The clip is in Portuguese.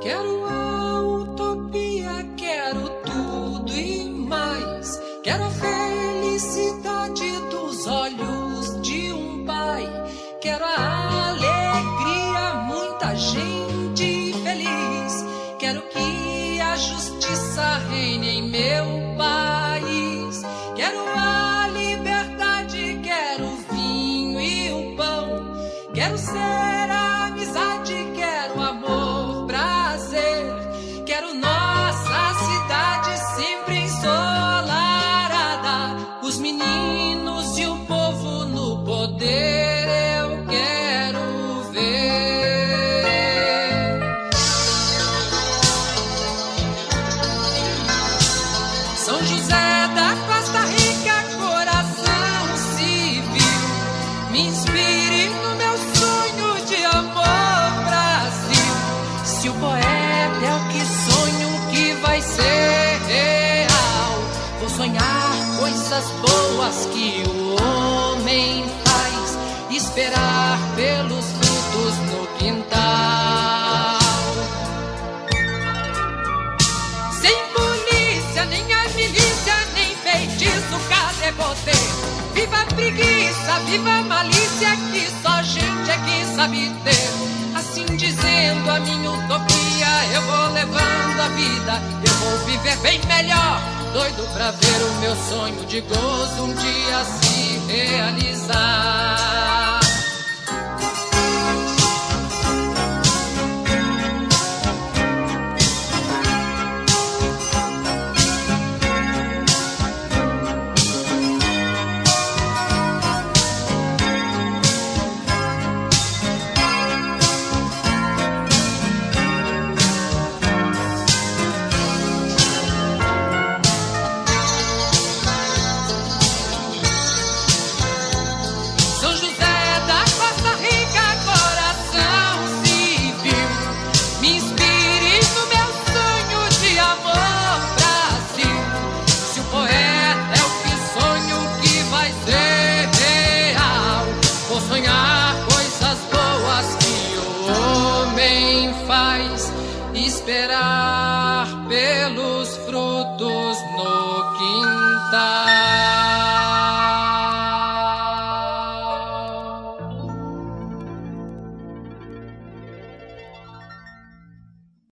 Quero a utopia, quero tudo e mais. Quero a felicidade dos olhos de um pai. Quero a alegria, muita gente feliz. Quero que a justiça reine em meu país. Quero a liberdade, quero o vinho e o pão. Quero ser a amizade, quero amor, prazer. Quero nossa cidade sempre ensolarada. Os meninos e o povo no poder eu quero ver. São José da Costa Rica, coração civil, me inspire no meu sonho de amor, Brasil. Se o poeta é o que sonho que vai ser real, vou sonhar coisas boas que o homem faz, esperar pelos frutos no quintal. Sem polícia, nem a milícia, nem feitiço, cadê poder? Viva a preguiça, viva a malícia, que só gente é que sabe ter. Assim dizendo a minha utopia, eu vou levando a vida, eu vou viver bem melhor, doido pra ver o meu sonho de gozo um dia se realizar. Esperar pelos frutos no quintal.